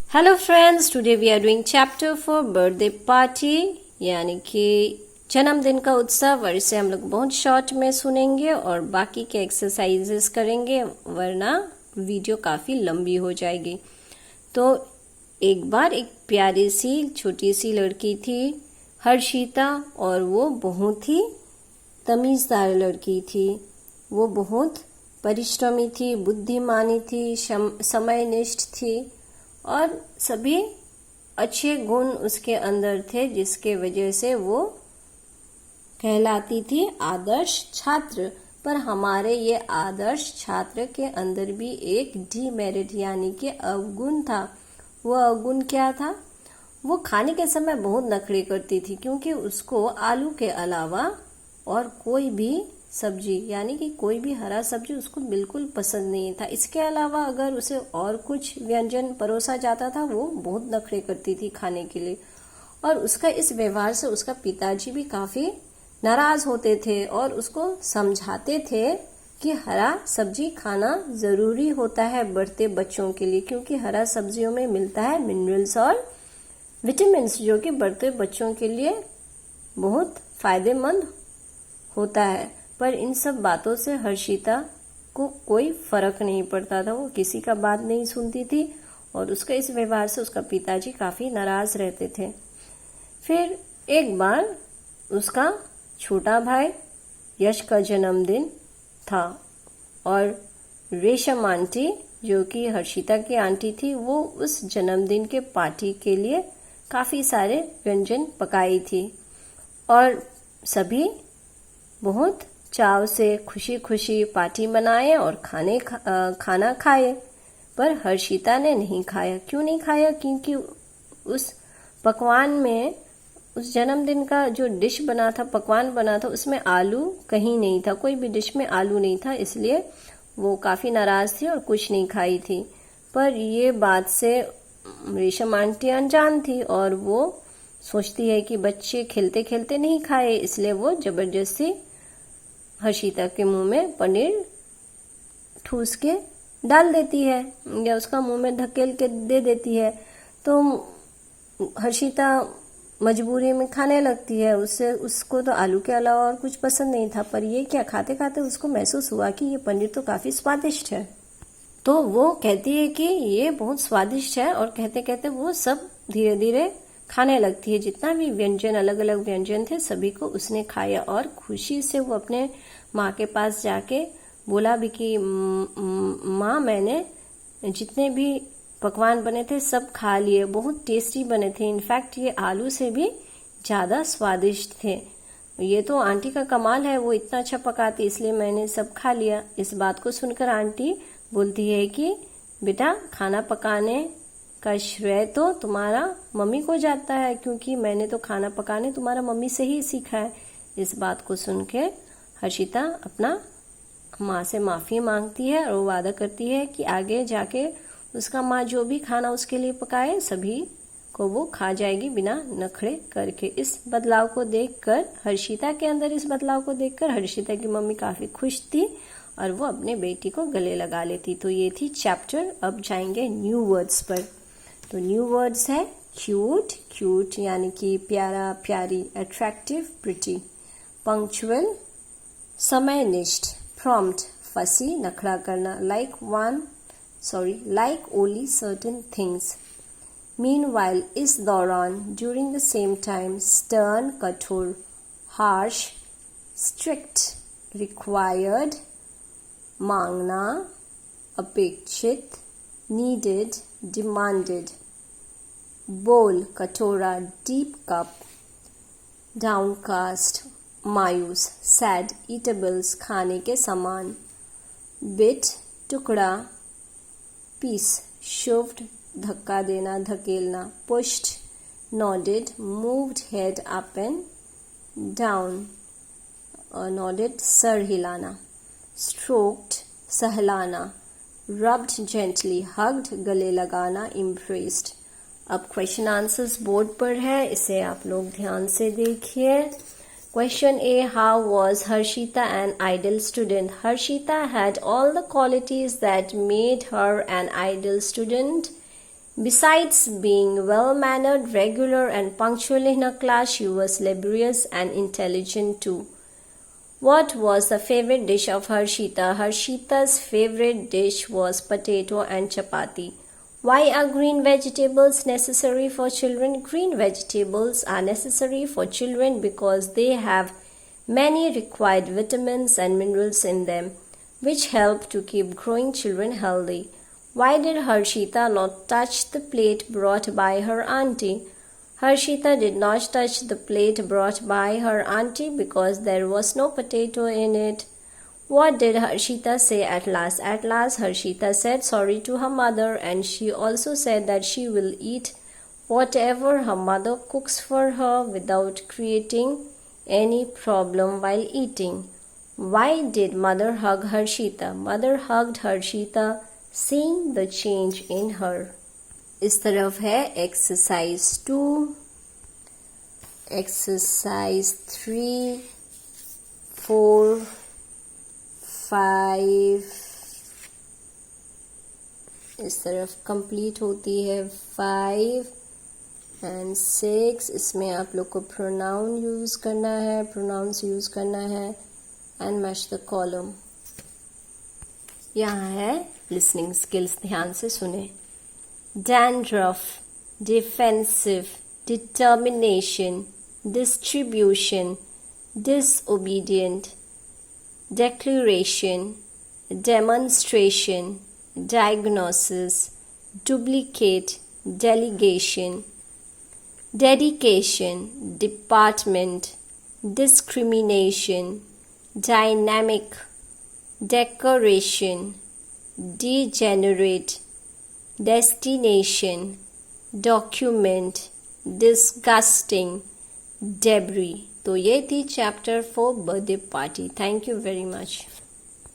Hello friends, today we are doing chapter 4 birthday party यानी कि जन्मदिन का उत्सव। और इसे हम लोग बहुत शॉर्ट में सुनेंगे और बाकी के एक्सरसाइजेस करेंगे, वरना वीडियो काफ़ी लंबी हो जाएगी। तो एक बार एक प्यारी सी छोटी सी लड़की थी हर्षिता, और वो बहुत ही तमीज़दार लड़की थी। वो बहुत परिश्रमी थी, बुद्धिमानी थी, समयनिष्ठ थी और सभी अच्छे गुण उसके अंदर थे, जिसके वजह से वो कहलाती थी आदर्श छात्र। पर हमारे ये आदर्श छात्र के अंदर भी एक डीमेरिट यानी कि अवगुण था। वो अवगुण क्या था? वो खाने के समय बहुत नखरे करती थी, क्योंकि उसको आलू के अलावा और कोई भी सब्जी यानी कि कोई भी हरा सब्जी उसको बिल्कुल पसंद नहीं था। इसके अलावा अगर उसे और कुछ व्यंजन परोसा जाता था, वो बहुत नखरे करती थी खाने के लिए। और उसका इस व्यवहार से उसका पिताजी भी काफ़ी नाराज होते थे और उसको समझाते थे कि हरा सब्जी खाना ज़रूरी होता है बढ़ते बच्चों के लिए, क्योंकि हरा सब्जियों में मिलता है मिनरल्स और विटामिन, जो कि बढ़ते बच्चों के लिए बहुत फायदेमंद होता है। पर इन सब बातों से हर्षिता को कोई फर्क नहीं पड़ता था। वो किसी का बात नहीं सुनती थी और उसका इस व्यवहार से उसका पिताजी काफ़ी नाराज रहते थे। फिर एक बार उसका छोटा भाई यश का जन्मदिन था और रेशम आंटी, जो कि हर्षिता की आंटी थी, वो उस जन्मदिन के पार्टी के लिए काफ़ी सारे व्यंजन पकाई थी और सभी बहुत चाव से खुशी खुशी पार्टी मनाए और खाना खाए। पर हर्षिता ने नहीं खाया। क्यों नहीं खाया? क्योंकि उस पकवान में, उस जन्मदिन का जो डिश बना था, पकवान बना था, उसमें आलू कहीं नहीं था। कोई भी डिश में आलू नहीं था, इसलिए वो काफ़ी नाराज़ थी और कुछ नहीं खाई थी। पर ये बात से रेशम आंटी अनजान थी और वो सोचती है कि बच्चे खेलते खेलते नहीं खाए, इसलिए वो जबरदस्ती हर्षिता के मुंह में पनीर ठूस के डाल देती है या उसका मुंह में धकेल के दे देती है। तो हर्षिता मजबूरी में खाने लगती है। उसको तो आलू के अलावा और कुछ पसंद नहीं था, पर ये क्या, खाते खाते उसको महसूस हुआ कि ये पनीर तो काफ़ी स्वादिष्ट है। तो वो कहती है कि ये बहुत स्वादिष्ट है, और कहते कहते वो सब धीरे धीरे खाने लगती है। जितना भी व्यंजन, अलग अलग व्यंजन थे, सभी को उसने खाया और खुशी से वो अपने माँ के पास जाके बोला भी कि माँ, मैंने जितने भी पकवान बने थे सब खा लिए, बहुत टेस्टी बने थे। इनफैक्ट ये आलू से भी ज़्यादा स्वादिष्ट थे। ये तो आंटी का कमाल है, वो इतना अच्छा पकाती, इसलिए मैंने सब खा लिया। इस बात को सुनकर आंटी बोलती है कि बेटा, खाना पकाने का श्रेय तो तुम्हारा मम्मी को जाता है, क्योंकि मैंने तो खाना पकाने तुम्हारा मम्मी से ही सीखा है। इस बात को सुन के हर्षिता अपना माँ से माफ़ी मांगती है और वो वादा करती है कि आगे जाके उसका माँ जो भी खाना उसके लिए पकाए, सभी को वो खा जाएगी बिना नखरे करके। इस बदलाव को देखकर, हर्षिता के अंदर इस बदलाव को देखकर हर्षिता की मम्मी काफ़ी खुश थी और वो अपने बेटी को गले लगा लेती। तो ये थी चैप्टर। अब जाएंगे न्यू वर्ड्स पर। तो न्यू वर्ड्स है क्यूट, क्यूट यानी कि प्यारा, प्यारी, अट्रैक्टिव, प्रिटी। पंक्चुअल, समयनिष्ठ, प्रॉम्प्ट, फसी, नखरा करना, like only certain things. Meanwhile, इस दौरान, during the same time, stern, कठोर, हार्श, स्ट्रिक्ट, रिक्वायर्ड, मांगना, अपेक्षित, नीडेड, demanded, bowl, कटोरा, deep cup, downcast, मायूस, sad, eatables, खाने के सामान, bit, टुकड़ा, piece, shoved, धक्का देना, धकेलना, pushed, nodded, moved head up and down, nodded, sir हिलाना, stroked, सहलाना, rubbed gently, hugged, गले लगाना, embraced। अब क्वेश्चन आंसर्स बोर्ड पर है, इसे आप लोग ध्यान से देखिए। Question A, how was Harshita an idol student? Harshita had all the qualities that made her an ideal student. Besides being well-mannered, regular and punctual in her class, she was laborious and intelligent too. What was the favorite dish of Harshita? Harshita's favorite dish was potato and chapati. Why are green vegetables necessary for children? Green vegetables are necessary for children because they have many required vitamins and minerals in them, which help to keep growing children healthy. Why did Harshita not touch the plate brought by her auntie? Harshita did not touch the plate brought by her auntie because there was no potato in it. What did Harshita say at last? At last, Harshita said sorry to her mother, and she also said that she will eat whatever her mother cooks for her without creating any problem while eating. Why did mother hug Harshita? Mother hugged Harshita, seeing the change in her. इस तरफ है exercise 2, exercise 3, 4, 5 इस तरफ complete होती है 5 and 6. इसमें आप लोग को प्रोनाउन यूज करना है, प्रोनाउंस यूज करना है एंड मैच द कॉलम. यहाँ है लिसनिंग स्किल्स, ध्यान से सुने. Dandruff, defensive, determination, distribution, disobedient, declaration, demonstration, diagnosis, duplicate, delegation, dedication, department, discrimination, dynamic, decoration, degenerate, destination, document, disgusting, debris. तो ये थी chapter 4 birthday party. Thank you very much.